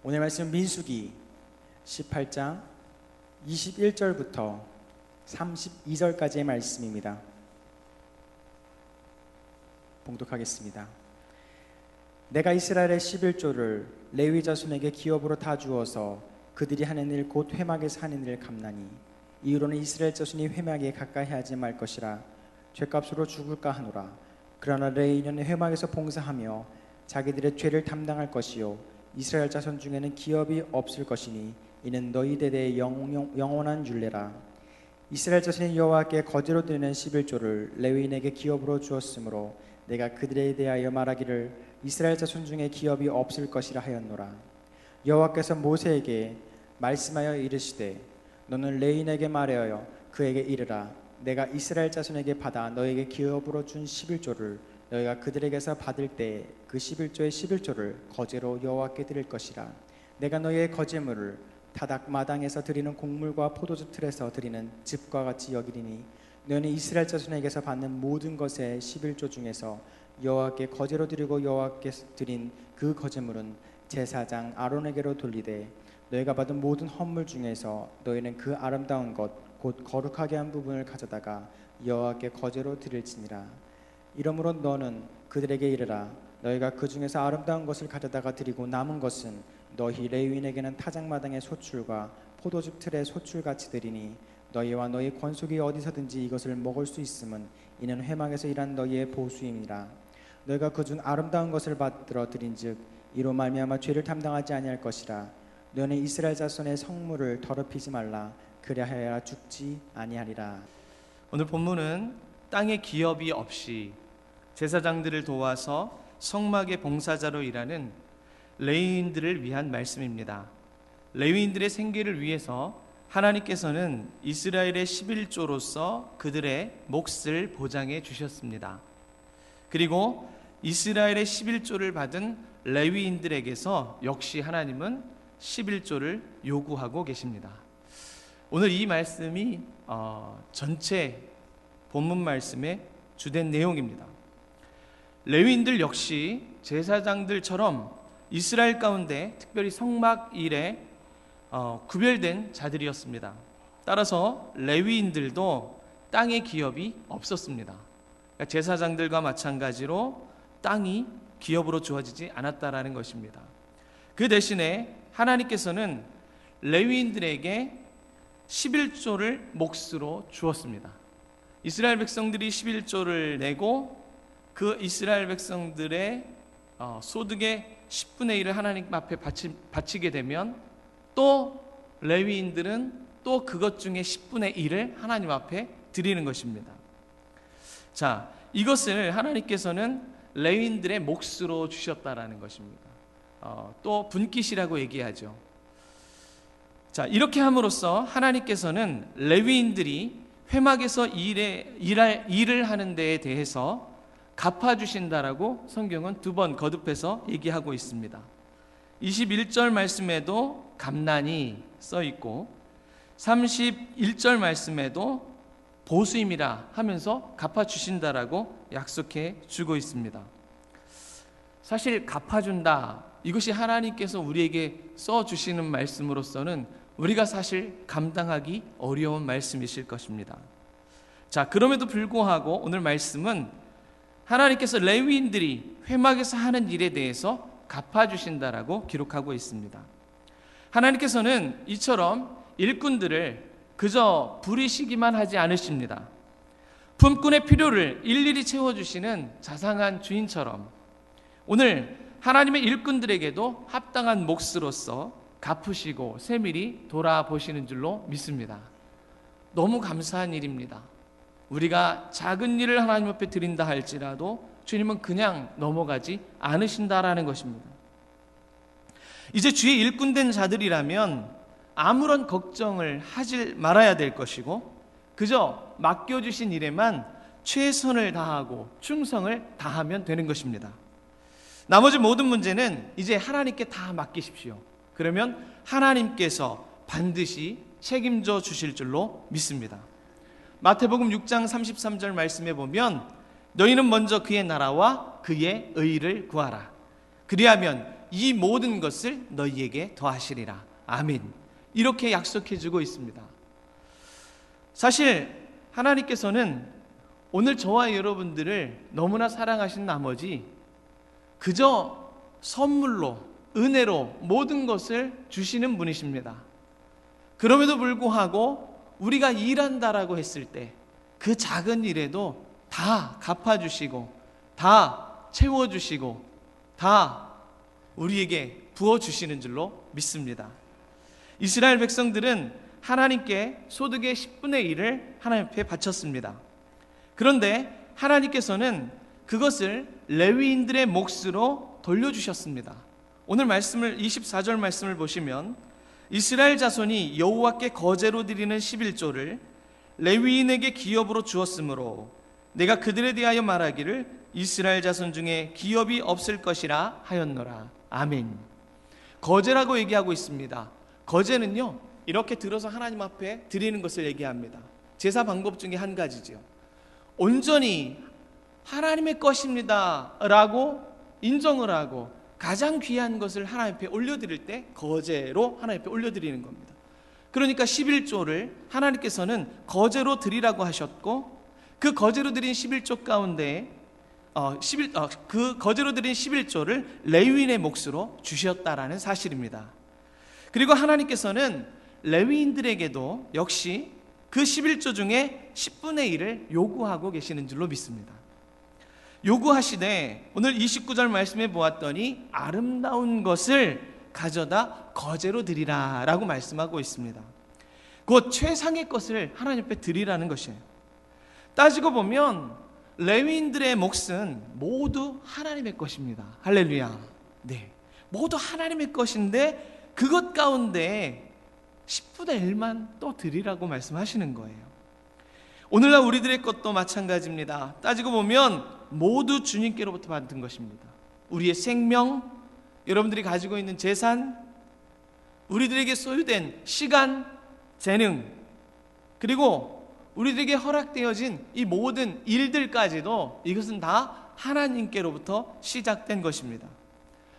오늘 말씀 민수기 18장 21절부터 32절까지의 말씀입니다. 봉독하겠습니다. 내가 이스라엘의 11조를 레위 자손에게 기업으로 다 주어서 그들이 하는 일 곧 회막에서 하는 일을 갚나니 이후로는 이스라엘 자손이 회막에 가까이 하지 말 것이라 죄값으로 죽을까 하노라. 그러나 레위인은 회막에서 봉사하며 자기들의 죄를 담당할 것이요 이스라엘 자손 중에는 기업이 없을 것이니 이는 너희 대대의 영원한 율례라. 이스라엘 자손이 여호와께 거제로 드리는 11조를 레위인에게 기업으로 주었으므로 내가 그들에 대하여 말하기를 이스라엘 자손 중에 기업이 없을 것이라 하였노라. 여호와께서 모세에게 말씀하여 이르시되 너는 레위인에게 말하여 그에게 이르라. 내가 이스라엘 자손에게 받아 너에게 기업으로 준 11조를 너희가 그들에게서 받을 때 그 11조의 11조를 거제로 여호와께 드릴 것이라. 내가 너희의 거제물을 타닥마당에서 드리는 곡물과 포도주 틀에서 드리는 즙과 같이 여기리니 너희는 이스라엘 자손에게서 받는 모든 것의 11조 중에서 여호와께 거제로 드리고 여호와께 드린 그 거제물은 제사장 아론에게로 돌리되 너희가 받은 모든 헌물 중에서 너희는 그 아름다운 것 곧 거룩하게 한 부분을 가져다가 여호와께 거제로 드릴지니라. 이러므로 너는 그들에게 이르라. 너희가 그 중에서 아름다운 것을 가져다가 드리고 남은 것은 너희 레위인에게는 타작마당의 소출과 포도즙 틀의 소출같이 드리니 너희와 너희 권속이 어디서든지 이것을 먹을 수 있음은 이는 회막에서 일한 너희의 보수임이라. 너희가 그 중 아름다운 것을 받들어 드린즉 이로 말미암아 죄를 담당하지 아니할 것이라. 너희는 이스라엘 자손의 성물을 더럽히지 말라. 그리하여야 죽지 아니하리라. 오늘 본문은 땅에 기업이 없이 제사장들을 도와서 성막의 봉사자로 일하는 레위인들을 위한 말씀입니다. 레위인들의 생계를 위해서 하나님께서는 이스라엘의 11조로서 그들의 몫을 보장해 주셨습니다. 그리고 이스라엘의 11조를 받은 레위인들에게서 역시 하나님은 11조를 요구하고 계십니다. 오늘 이 말씀이 전체 본문 말씀의 주된 내용입니다. 레위인들 역시 제사장들처럼 이스라엘 가운데 특별히 성막 일에 구별된 자들이었습니다. 따라서 레위인들도 땅의 기업이 없었습니다. 그러니까 제사장들과 마찬가지로 땅이 기업으로 주어지지 않았다라는 것입니다. 그 대신에 하나님께서는 레위인들에게 11조를 몫으로 주었습니다. 이스라엘 백성들이 11조를 내고 그 이스라엘 백성들의 소득의 10분의 1을 하나님 앞에 바치게 되면 또 레위인들은 또 그것 중에 10분의 1을 하나님 앞에 드리는 것입니다. 자, 이것을 하나님께서는 레위인들의 몫으로 주셨다라는 것입니다. 또 분깃이라고 얘기하죠. 자, 이렇게 함으로써 하나님께서는 레위인들이 회막에서 일을 하는 데에 대해서 갚아주신다라고 성경은 두 번 거듭해서 얘기하고 있습니다. 21절 말씀에도 갚나니 써있고 31절 말씀에도 보수임이라 하면서 갚아주신다라고 약속해 주고 있습니다. 사실 갚아준다, 이것이 하나님께서 우리에게 써주시는 말씀으로서는 우리가 사실 감당하기 어려운 말씀이실 것입니다. 자, 그럼에도 불구하고 오늘 말씀은 하나님께서 레위인들이 회막에서 하는 일에 대해서 갚아주신다라고 기록하고 있습니다. 하나님께서는 이처럼 일꾼들을 그저 부리시기만 하지 않으십니다. 품꾼의 필요를 일일이 채워주시는 자상한 주인처럼 오늘 하나님의 일꾼들에게도 합당한 몫으로서 갚으시고 세밀히 돌아보시는 줄로 믿습니다. 너무 감사한 일입니다. 우리가 작은 일을 하나님 앞에 드린다 할지라도 주님은 그냥 넘어가지 않으신다라는 것입니다. 이제 주의 일꾼된 자들이라면 아무런 걱정을 하지 말아야 될 것이고 그저 맡겨주신 일에만 최선을 다하고 충성을 다하면 되는 것입니다. 나머지 모든 문제는 이제 하나님께 다 맡기십시오. 그러면 하나님께서 반드시 책임져 주실 줄로 믿습니다. 마태복음 6장 33절 말씀에 보면 너희는 먼저 그의 나라와 그의 의를 구하라. 그리하면 이 모든 것을 너희에게 더하시리라. 아멘. 이렇게 약속해 주고 있습니다. 사실 하나님께서는 오늘 저와 여러분들을 너무나 사랑하신 나머지 그저 선물로, 은혜로 모든 것을 주시는 분이십니다. 그럼에도 불구하고 우리가 일한다라고 했을 때 그 작은 일에도 다 갚아주시고 다 채워주시고 다 우리에게 부어주시는 줄로 믿습니다. 이스라엘 백성들은 하나님께 소득의 10분의 1을 하나님 앞에 바쳤습니다. 그런데 하나님께서는 그것을 레위인들의 몫으로 돌려주셨습니다. 오늘 말씀을 24절 말씀을 보시면 이스라엘 자손이 여호와께 거제로 드리는 11조를 레위인에게 기업으로 주었으므로 내가 그들에 대하여 말하기를 이스라엘 자손 중에 기업이 없을 것이라 하였노라. 아멘. 거제라고 얘기하고 있습니다. 거제는요, 이렇게 들어서 하나님 앞에 드리는 것을 얘기합니다. 제사 방법 중에 한 가지죠. 온전히 하나님의 것입니다 라고 인정을 하고 가장 귀한 것을 하나님 앞에 올려드릴 때 거제로 하나님 앞에 올려드리는 겁니다. 그러니까 11조를 하나님께서는 거제로 드리라고 하셨고, 그 거제로 드린 11조 가운데 그 거제로 드린 11조를 레위인의 몫으로 주셨다라는 사실입니다. 그리고 하나님께서는 레위인들에게도 역시 그 11조 중에 10분의 1을 요구하고 계시는 줄로 믿습니다. 요구하시되 오늘 29절 말씀에 보았더니 아름다운 것을 가져다 거제로 드리라 라고 말씀하고 있습니다. 곧 최상의 것을 하나님 앞에 드리라는 것이에요. 따지고 보면 레위인들의 몫은 모두 하나님의 것입니다. 할렐루야. 네, 모두 하나님의 것인데 그것 가운데 10분의 1만 또 드리라고 말씀하시는 거예요. 오늘날 우리들의 것도 마찬가지입니다. 따지고 보면 모두 주님께로부터 받은 것입니다. 우리의 생명, 여러분들이 가지고 있는 재산, 우리들에게 소유된 시간, 재능, 그리고 우리들에게 허락되어진 이 모든 일들까지도 이것은 다 하나님께로부터 시작된 것입니다.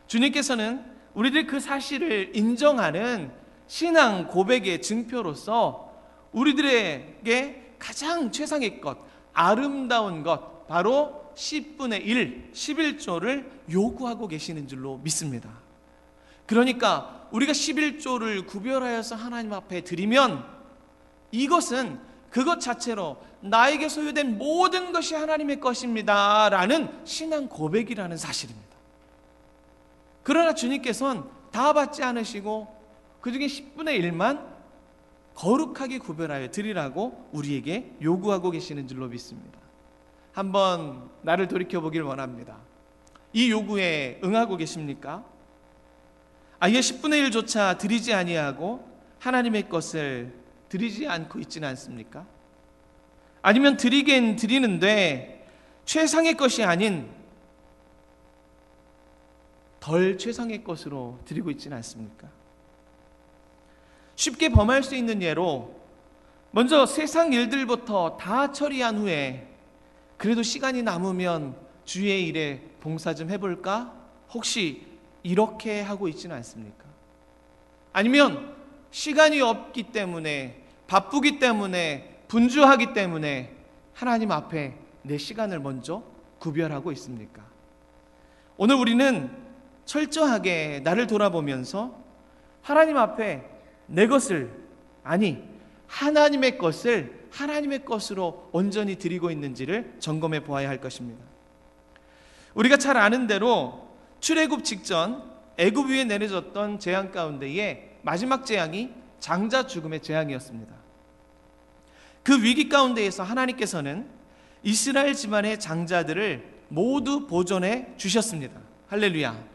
주님께서는 우리들 그 사실을 인정하는 신앙 고백의 증표로서 우리들에게 가장 최상의 것, 아름다운 것, 바로 10분의 1, 11조를 요구하고 계시는 줄로 믿습니다. 그러니까 우리가 11조를 구별하여서 하나님 앞에 드리면 이것은 그것 자체로 나에게 소유된 모든 것이 하나님의 것입니다 라는 신앙 고백이라는 사실입니다. 그러나 주님께서는 다 받지 않으시고 그 중에 10분의 1만 거룩하게 구별하여 드리라고 우리에게 요구하고 계시는 줄로 믿습니다. 한번 나를 돌이켜보길 원합니다. 이 요구에 응하고 계십니까? 아예 10분의 1조차 드리지 아니하고 하나님의 것을 드리지 않고 있지는 않습니까? 아니면 드리긴 드리는데 최상의 것이 아닌 덜 최상의 것으로 드리고 있지는 않습니까? 쉽게 범할 수 있는 예로 먼저 세상 일들부터 다 처리한 후에 그래도 시간이 남으면 주의 일에 봉사 좀 해볼까? 혹시 이렇게 하고 있지는 않습니까? 아니면 시간이 없기 때문에, 바쁘기 때문에, 분주하기 때문에 하나님 앞에 내 시간을 먼저 구별하고 있습니까? 오늘 우리는 철저하게 나를 돌아보면서 하나님 앞에 내 것을, 아니 하나님의 것을 하나님의 것으로 온전히 드리고 있는지를 점검해 보아야 할 것입니다. 우리가 잘 아는 대로 출애굽 직전 애굽 위에 내려졌던 재앙 가운데에 마지막 재앙이 장자 죽음의 재앙이었습니다. 그 위기 가운데에서 하나님께서는 이스라엘 집안의 장자들을 모두 보존해 주셨습니다. 할렐루야.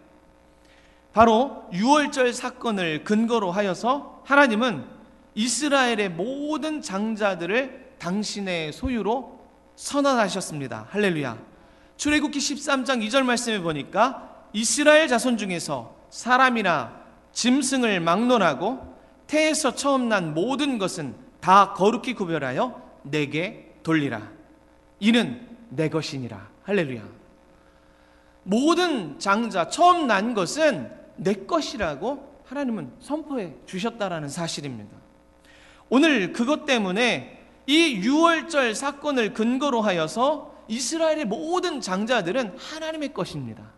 바로 유월절 사건을 근거로 하여서 하나님은 이스라엘의 모든 장자들을 당신의 소유로 선언하셨습니다. 할렐루야. 출애굽기 13장 2절 말씀에 보니까 이스라엘 자손 중에서 사람이나 짐승을 막론하고 태에서 처음 난 모든 것은 다 거룩히 구별하여 내게 돌리라. 이는 내 것이니라. 할렐루야. 모든 장자, 처음 난 것은 내 것이라고 하나님은 선포해 주셨다라는 사실입니다. 오늘 그것 때문에 이 유월절 사건을 근거로 하여서 이스라엘의 모든 장자들은 하나님의 것입니다.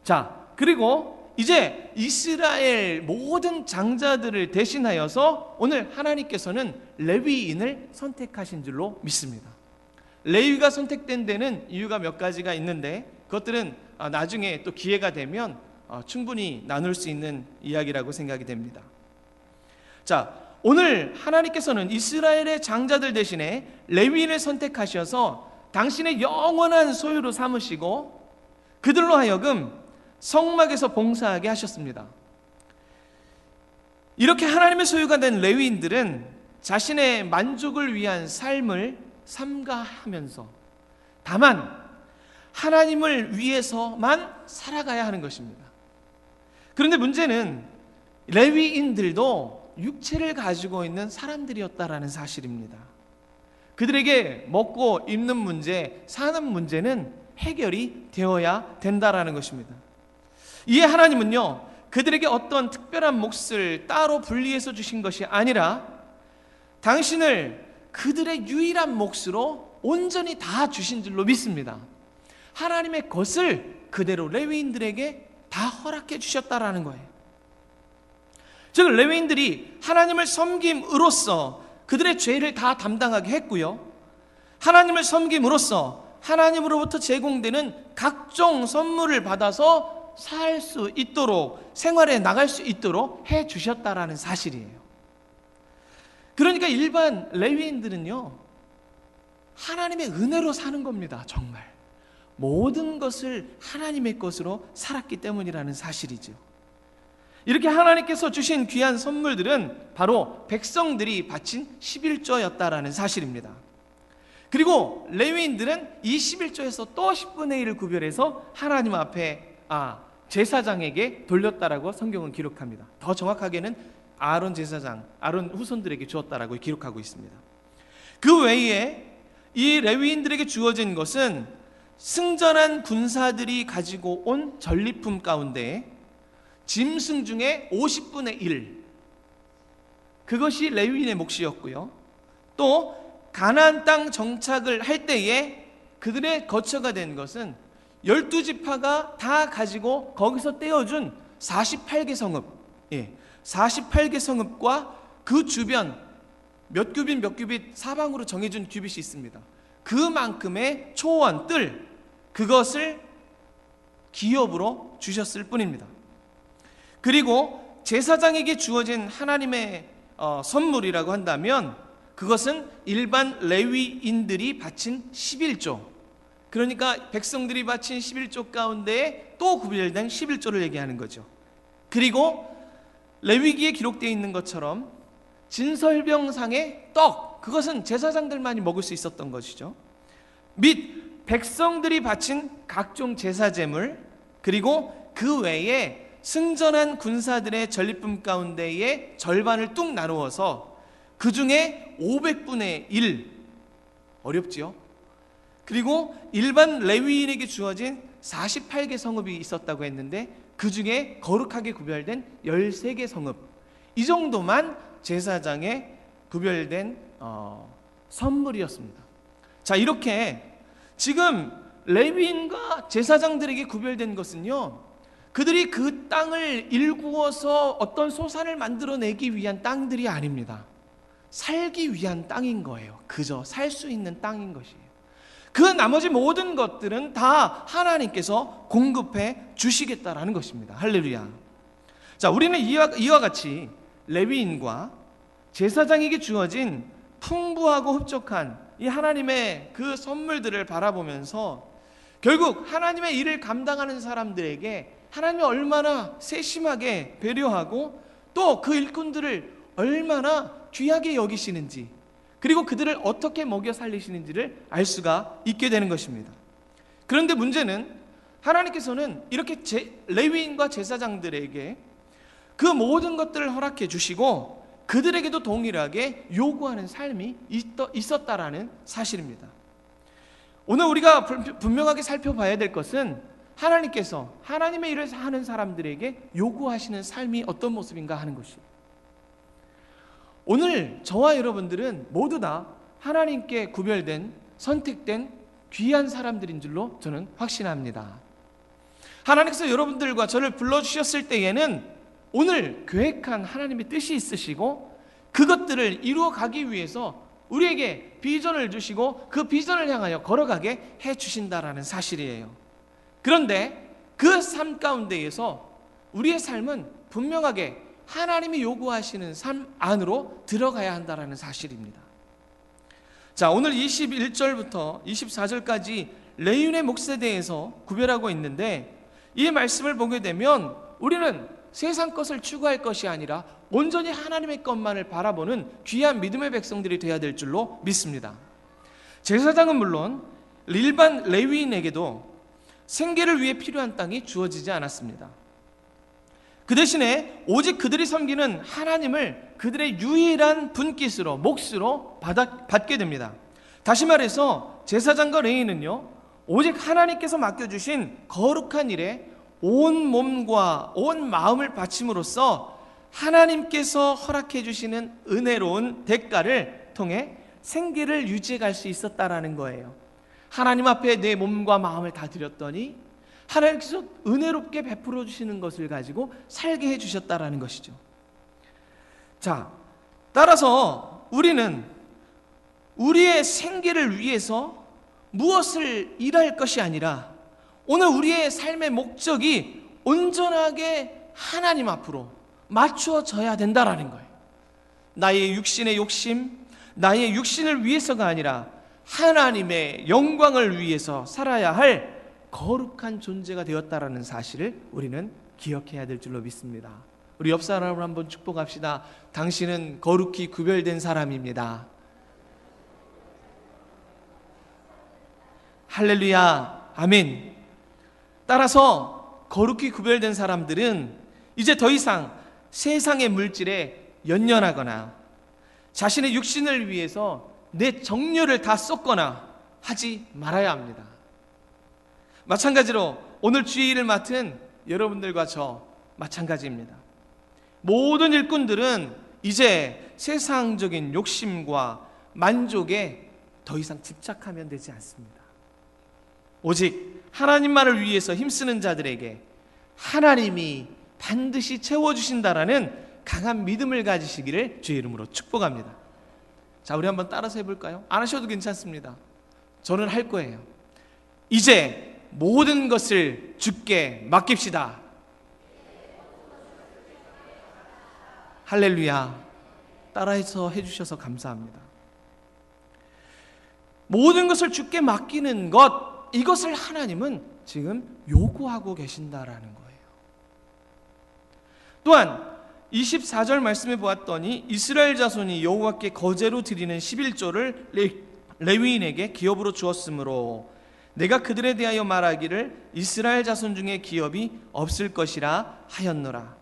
자, 그리고 이제 이스라엘 모든 장자들을 대신하여서 오늘 하나님께서는 레위인을 선택하신 줄로 믿습니다. 레위가 선택된 데는 이유가 몇 가지가 있는데 그것들은 나중에 또 기회가 되면 충분히 나눌 수 있는 이야기라고 생각이 됩니다. 자, 오늘 하나님께서는 이스라엘의 장자들 대신에 레위인을 선택하셔서 당신의 영원한 소유로 삼으시고 그들로 하여금 성막에서 봉사하게 하셨습니다. 이렇게 하나님의 소유가 된 레위인들은 자신의 만족을 위한 삶을 삼가하면서 다만 하나님을 위해서만 살아가야 하는 것입니다. 그런데 문제는 레위인들도 육체를 가지고 있는 사람들이었다라는 사실입니다. 그들에게 먹고 입는 문제, 사는 문제는 해결이 되어야 된다라는 것입니다. 이에 하나님은요, 그들에게 어떤 특별한 몫을 따로 분리해서 주신 것이 아니라 당신을 그들의 유일한 몫으로 온전히 다 주신 줄로 믿습니다. 하나님의 것을 그대로 레위인들에게 다 허락해 주셨다라는 거예요. 즉 레위인들이 하나님을 섬김으로써 그들의 죄를 다 담당하게 했고요, 하나님을 섬김으로써 하나님으로부터 제공되는 각종 선물을 받아서 살 수 있도록, 생활에 나갈 수 있도록 해 주셨다라는 사실이에요. 그러니까 일반 레위인들은요, 하나님의 은혜로 사는 겁니다. 정말 모든 것을 하나님의 것으로 살았기 때문이라는 사실이죠. 이렇게 하나님께서 주신 귀한 선물들은 바로 백성들이 바친 11조였다라는 사실입니다. 그리고 레위인들은 이 11조에서 또 10분의 1을 구별해서 하나님 앞에 제사장에게 돌렸다라고 성경은 기록합니다. 더 정확하게는 아론 제사장, 아론 후손들에게 주었다라고 기록하고 있습니다. 그 외에 이 레위인들에게 주어진 것은 승전한 군사들이 가지고 온 전리품 가운데 짐승 중에 50분의 1, 그것이 레위인의 몫이었고요, 또 가나안 땅 정착을 할 때에 그들의 거처가 된 것은 12지파가 다 가지고 거기서 떼어준 48개 성읍, 48개 성읍과 그 주변 몇 규빗 사방으로 정해준 규빗이 있습니다. 그만큼의 초원, 뜰, 그것을 기업으로 주셨을 뿐입니다. 그리고 제사장에게 주어진 하나님의 선물이라고 한다면 그것은 일반 레위인들이 바친 11조, 그러니까 백성들이 바친 11조 가운데 또 구별된 11조를 얘기하는 거죠. 그리고 레위기에 기록되어 있는 것처럼 진설병상의 떡, 그것은 제사장들만이 먹을 수 있었던 것이죠. 및 백성들이 바친 각종 제사제물, 그리고 그 외에 승전한 군사들의 전리품 가운데의 절반을 뚝 나누어서 그 중에 500분의 1, 어렵지요? 그리고 일반 레위인에게 주어진 48개 성읍이 있었다고 했는데 그 중에 거룩하게 구별된 13개 성읍, 이 정도만 제사장에 구별된 선물이었습니다. 자, 이렇게 지금 레위인과 제사장들에게 구별된 것은요, 그들이 그 땅을 일구어서 어떤 소산을 만들어내기 위한 땅들이 아닙니다. 살기 위한 땅인 거예요. 그저 살 수 있는 땅인 것이에요. 그 나머지 모든 것들은 다 하나님께서 공급해 주시겠다라는 것입니다. 할렐루야. 자, 우리는 이와 같이 레위인과 제사장에게 주어진 풍부하고 흡족한 이 하나님의 그 선물들을 바라보면서 결국 하나님의 일을 감당하는 사람들에게 하나님이 얼마나 세심하게 배려하고 또 그 일꾼들을 얼마나 귀하게 여기시는지, 그리고 그들을 어떻게 먹여 살리시는지를 알 수가 있게 되는 것입니다. 그런데 문제는 하나님께서는 이렇게 레위인과 제사장들에게 그 모든 것들을 허락해 주시고 그들에게도 동일하게 요구하는 삶이 있었다라는 사실입니다. 오늘 우리가 분명하게 살펴봐야 될 것은 하나님께서 하나님의 일을 하는 사람들에게 요구하시는 삶이 어떤 모습인가 하는 것이에요. 오늘 저와 여러분들은 모두 다 하나님께 구별된, 선택된 귀한 사람들인 줄로 저는 확신합니다. 하나님께서 여러분들과 저를 불러주셨을 때에는 오늘 계획한 하나님의 뜻이 있으시고 그것들을 이루어가기 위해서 우리에게 비전을 주시고 그 비전을 향하여 걸어가게 해주신다라는 사실이에요. 그런데 그 삶 가운데에서 우리의 삶은 분명하게 하나님이 요구하시는 삶 안으로 들어가야 한다는 사실입니다. 자, 오늘 21절부터 24절까지 레위인의 몫에 대해서 구별하고 있는데 이 말씀을 보게 되면 우리는 세상 것을 추구할 것이 아니라 온전히 하나님의 것만을 바라보는 귀한 믿음의 백성들이 되어야 될 줄로 믿습니다. 제사장은 물론 일반 레위인에게도 생계를 위해 필요한 땅이 주어지지 않았습니다. 그 대신에 오직 그들이 섬기는 하나님을 그들의 유일한 분깃으로, 몫으로 받게 됩니다. 다시 말해서 제사장과 레위인은요, 오직 하나님께서 맡겨주신 거룩한 일에 온 몸과 온 마음을 바침으로써 하나님께서 허락해 주시는 은혜로운 대가를 통해 생계를 유지해 갈 수 있었다라는 거예요. 하나님 앞에 내 몸과 마음을 다 드렸더니 하나님께서 은혜롭게 베풀어 주시는 것을 가지고 살게 해 주셨다라는 것이죠. 자, 따라서 우리는 우리의 생계를 위해서 무엇을 일할 것이 아니라 오늘 우리의 삶의 목적이 온전하게 하나님 앞으로 맞추어져야 된다라는 거예요. 나의 육신의 욕심, 나의 육신을 위해서가 아니라 하나님의 영광을 위해서 살아야 할 거룩한 존재가 되었다라는 사실을 우리는 기억해야 될 줄로 믿습니다. 우리 옆 사람을 한번 축복합시다. 당신은 거룩히 구별된 사람입니다. 할렐루야, 아멘. 따라서 거룩히 구별된 사람들은 이제 더 이상 세상의 물질에 연연하거나 자신의 육신을 위해서 내 정열을 다 쏟거나 하지 말아야 합니다. 마찬가지로 오늘 주의 일을 맡은 여러분들과 저 마찬가지입니다. 모든 일꾼들은 이제 세상적인 욕심과 만족에 더 이상 집착하면 되지 않습니다. 오직 하나님만을 위해서 힘쓰는 자들에게 하나님이 반드시 채워주신다라는 강한 믿음을 가지시기를 주의 이름으로 축복합니다. 자, 우리 한번 따라서 해볼까요? 안 하셔도 괜찮습니다. 저는 할 거예요. 이제 모든 것을 주께 맡깁시다. 할렐루야. 따라해서 해주셔서 감사합니다. 모든 것을 주께 맡기는 것, 이것을 하나님은 지금 요구하고 계신다라는 거예요. 또한 24절 말씀해 보았더니 이스라엘 자손이 여호와께 거제로 드리는 11조를 레위인에게 기업으로 주었으므로 내가 그들에 대하여 말하기를 이스라엘 자손 중에 기업이 없을 것이라 하였노라.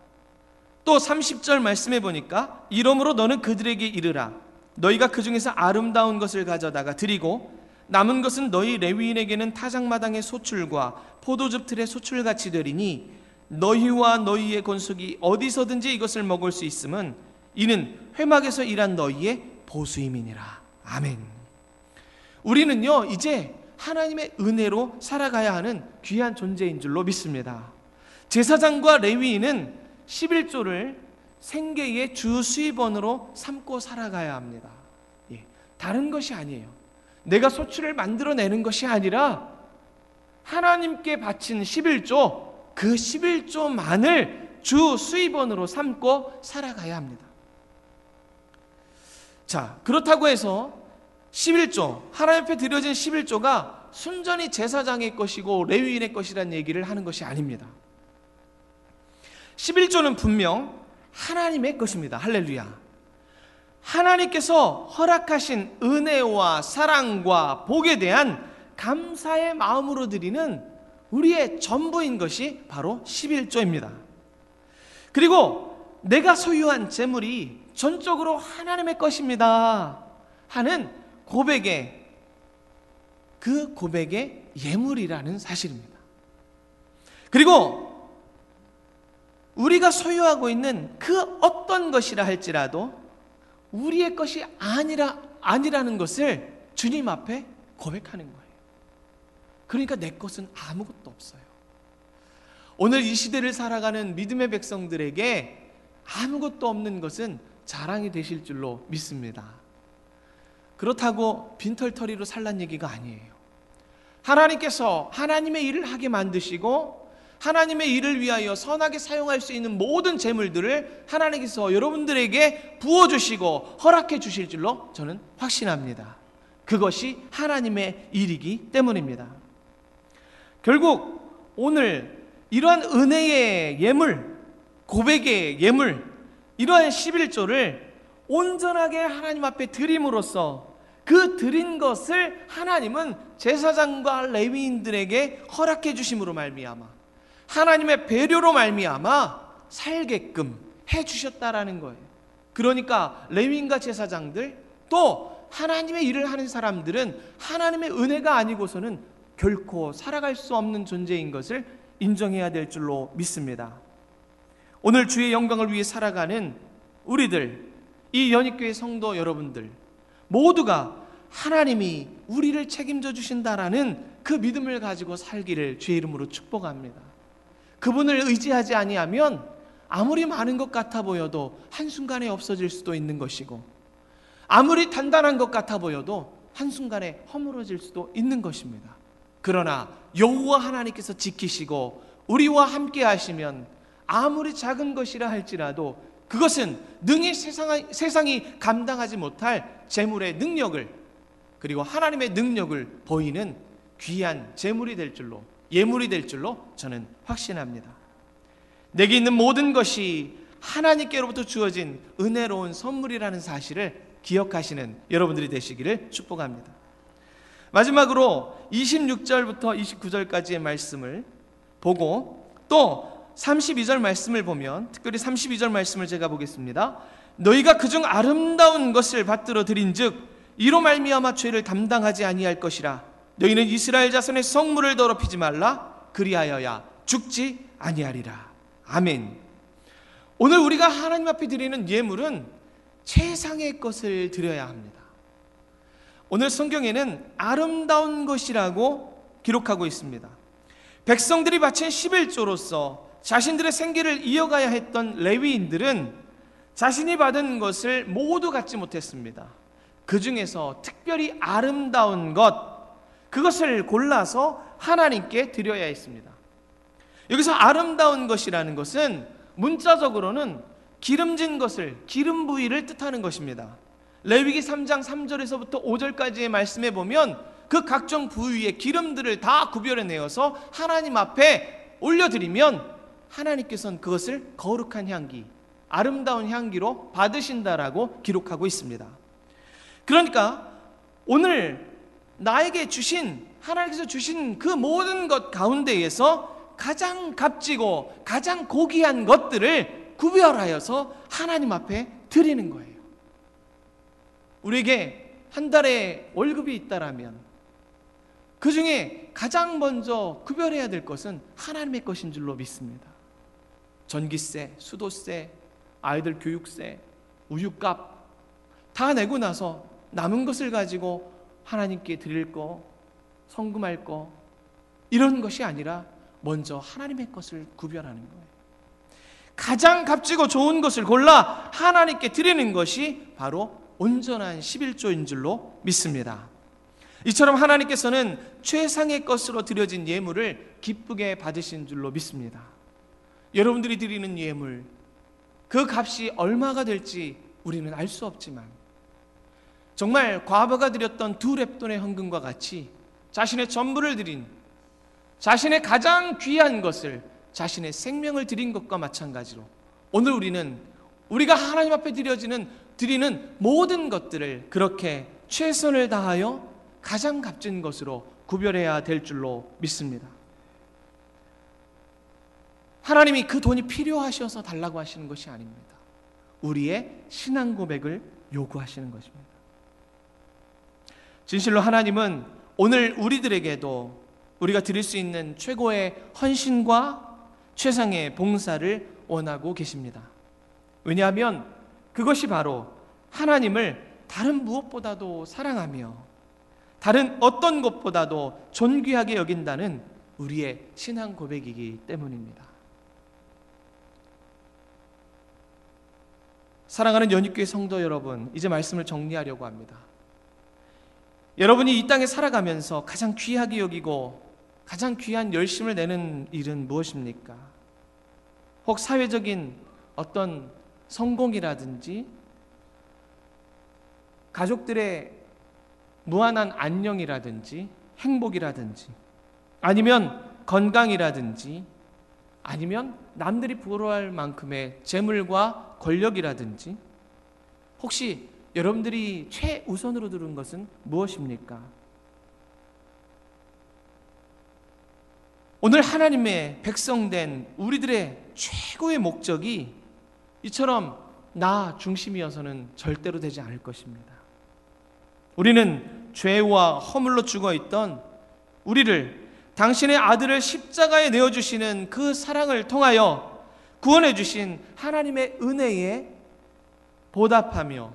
또 30절 말씀해 보니까 이러므로 너는 그들에게 이르라. 너희가 그 중에서 아름다운 것을 가져다가 드리고 남은 것은 너희 레위인에게는 타작마당의 소출과 포도즙 틀의 소출같이 되리니 너희와 너희의 권속이 어디서든지 이것을 먹을 수 있음은 이는 회막에서 일한 너희의 보수임이니라. 아멘. 우리는요 이제 하나님의 은혜로 살아가야 하는 귀한 존재인 줄로 믿습니다. 제사장과 레위인은 11조를 생계의 주 수입원으로 삼고 살아가야 합니다. 다른 것이 아니에요. 내가 소출을 만들어내는 것이 아니라 하나님께 바친 11조, 그 11조만을 주 수입원으로 삼고 살아가야 합니다. 자, 그렇다고 해서 11조, 하나님 앞에 드려진 11조가 순전히 제사장의 것이고 레위인의 것이라는 얘기를 하는 것이 아닙니다. 11조는 분명 하나님의 것입니다. 할렐루야. 하나님께서 허락하신 은혜와 사랑과 복에 대한 감사의 마음으로 드리는 우리의 전부인 것이 바로 11조입니다. 그리고 내가 소유한 재물이 전적으로 하나님의 것입니다 하는 고백의, 그 고백의 예물이라는 사실입니다. 그리고 우리가 소유하고 있는 그 어떤 것이라 할지라도 우리의 것이 아니라는 것을 주님 앞에 고백하는 거예요. 그러니까 내 것은 아무것도 없어요. 오늘 이 시대를 살아가는 믿음의 백성들에게 아무것도 없는 것은 자랑이 되실 줄로 믿습니다. 그렇다고 빈털터리로 살란 얘기가 아니에요. 하나님께서 하나님의 일을 하게 만드시고 하나님의 일을 위하여 선하게 사용할 수 있는 모든 재물들을 하나님께서 여러분들에게 부어주시고 허락해 주실 줄로 저는 확신합니다. 그것이 하나님의 일이기 때문입니다. 결국 오늘 이러한 은혜의 예물, 고백의 예물, 이러한 11조를 온전하게 하나님 앞에 드림으로써 그 드린 것을 하나님은 제사장과 레위인들에게 허락해 주심으로 말미암아 하나님의 배려로 말미암아 살게끔 해 주셨다라는 거예요. 그러니까 레위인과 제사장들 또 하나님의 일을 하는 사람들은 하나님의 은혜가 아니고서는 결코 살아갈 수 없는 존재인 것을 인정해야 될 줄로 믿습니다. 오늘 주의 영광을 위해 살아가는 우리들, 이 연희교회 성도 여러분들 모두가 하나님이 우리를 책임져 주신다라는 그 믿음을 가지고 살기를 주의 이름으로 축복합니다. 그분을 의지하지 아니하면 아무리 많은 것 같아 보여도 한순간에 없어질 수도 있는 것이고 아무리 단단한 것 같아 보여도 한순간에 허물어질 수도 있는 것입니다. 그러나 여호와 하나님께서 지키시고 우리와 함께 하시면 아무리 작은 것이라 할지라도 그것은 능히 세상이 감당하지 못할 재물의 능력을 그리고 하나님의 능력을 보이는 귀한 재물이 될 줄로 예물이 될 줄로 저는 확신합니다. 내게 있는 모든 것이 하나님께로부터 주어진 은혜로운 선물이라는 사실을 기억하시는 여러분들이 되시기를 축복합니다. 마지막으로 26절부터 29절까지의 말씀을 보고 또 32절 말씀을 보면 특별히 32절 말씀을 제가 보겠습니다. 너희가 그중 아름다운 것을 받들어 드린즉 이로 말미암아 죄를 담당하지 아니할 것이라. 너희는 이스라엘 자손의 성물을 더럽히지 말라. 그리하여야 죽지 아니하리라. 아멘. 오늘 우리가 하나님 앞에 드리는 예물은 최상의 것을 드려야 합니다. 오늘 성경에는 아름다운 것이라고 기록하고 있습니다. 백성들이 바친 11조로서 자신들의 생계를 이어가야 했던 레위인들은 자신이 받은 것을 모두 갖지 못했습니다. 그 중에서 특별히 아름다운 것, 그것을 골라서 하나님께 드려야 했습니다. 여기서 아름다운 것이라는 것은 문자적으로는 기름진 것을, 기름 부위를 뜻하는 것입니다. 레위기 3장 3절에서부터 5절까지의 말씀에 보면 그 각종 부위의 기름들을 다 구별해내어서 하나님 앞에 올려드리면 하나님께서는 그것을 거룩한 향기, 아름다운 향기로 받으신다라고 기록하고 있습니다. 그러니까 오늘 나에게 주신, 하나님께서 주신 그 모든 것 가운데에서 가장 값지고 가장 고귀한 것들을 구별하여서 하나님 앞에 드리는 거예요. 우리에게 한 달에 월급이 있다라면 그 중에 가장 먼저 구별해야 될 것은 하나님의 것인 줄로 믿습니다. 전기세, 수도세, 아이들 교육세, 우유값 다 내고 나서 남은 것을 가지고 하나님께 드릴 거, 성금할 거, 이런 것이 아니라 먼저 하나님의 것을 구별하는 거예요. 가장 값지고 좋은 것을 골라 하나님께 드리는 것이 바로 온전한 11조인 줄로 믿습니다. 이처럼 하나님께서는 최상의 것으로 드려진 예물을 기쁘게 받으신 줄로 믿습니다. 여러분들이 드리는 예물, 그 값이 얼마가 될지 우리는 알 수 없지만 정말 과부가 드렸던 2렙돈의 헌금과 같이 자신의 전부를 드린, 자신의 가장 귀한 것을, 자신의 생명을 드린 것과 마찬가지로 오늘 우리는 우리가 하나님 앞에 드리는 모든 것들을 그렇게 최선을 다하여 가장 값진 것으로 구별해야 될 줄로 믿습니다. 하나님이 그 돈이 필요하셔서 달라고 하시는 것이 아닙니다. 우리의 신앙 고백을 요구하시는 것입니다. 진실로 하나님은 오늘 우리들에게도 우리가 드릴 수 있는 최고의 헌신과 최상의 봉사를 원하고 계십니다. 왜냐하면 그것이 바로 하나님을 다른 무엇보다도 사랑하며 다른 어떤 것보다도 존귀하게 여긴다는 우리의 신앙 고백이기 때문입니다. 사랑하는 연희교회 성도 여러분, 이제 말씀을 정리하려고 합니다. 여러분이 이 땅에 살아가면서 가장 귀하게 여기고 가장 귀한 열심을 내는 일은 무엇입니까? 혹 사회적인 어떤 성공이라든지 가족들의 무한한 안녕이라든지 행복이라든지 아니면 건강이라든지 아니면 남들이 부러워할 만큼의 재물과 권력이라든지 혹시 여러분들이 최우선으로 두는 것은 무엇입니까? 오늘 하나님의 백성된 우리들의 최고의 목적이 이처럼 나 중심이어서는 절대로 되지 않을 것입니다. 우리는 죄와 허물로 죽어있던 우리를 당신의 아들을 십자가에 내어주시는 그 사랑을 통하여 구원해 주신 하나님의 은혜에 보답하며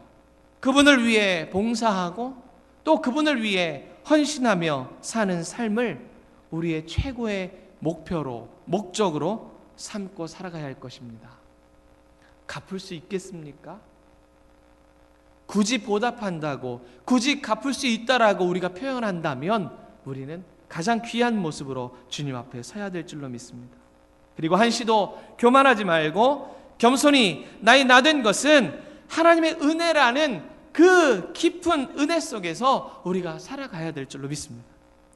그분을 위해 봉사하고 또 그분을 위해 헌신하며 사는 삶을 우리의 최고의 목표로 목적으로 삼고 살아가야 할 것입니다. 갚을 수 있겠습니까? 굳이 보답한다고 굳이 갚을 수 있다라고 우리가 표현한다면 우리는 가장 귀한 모습으로 주님 앞에 서야 될 줄로 믿습니다. 그리고 한시도 교만하지 말고 겸손히 나의 나된 것은 하나님의 은혜라는 그 깊은 은혜 속에서 우리가 살아가야 될 줄로 믿습니다.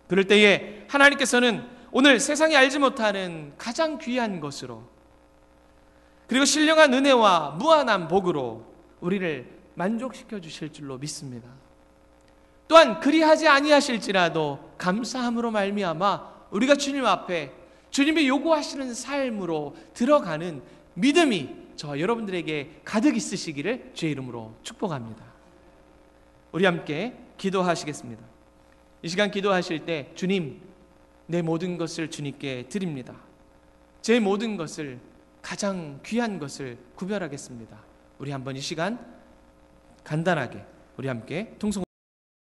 그럴 때에 하나님께서는 오늘 세상이 알지 못하는 가장 귀한 것으로 그리고 신령한 은혜와 무한한 복으로 우리를 만족시켜 주실 줄로 믿습니다. 또한 그리하지 아니하실지라도 감사함으로 말미암아 우리가 주님 앞에 주님이 요구하시는 삶으로 들어가는 믿음이 저와 여러분들에게 가득 있으시기를 주의 이름으로 축복합니다. 우리 함께 기도하시겠습니다. 이 시간 기도하실 때 주님, 내 모든 것을 주님께 드립니다. 제 모든 것을 가장 귀한 것을 구별하겠습니다. 우리 한번 이 시간 간단하게 우리 함께 통성으로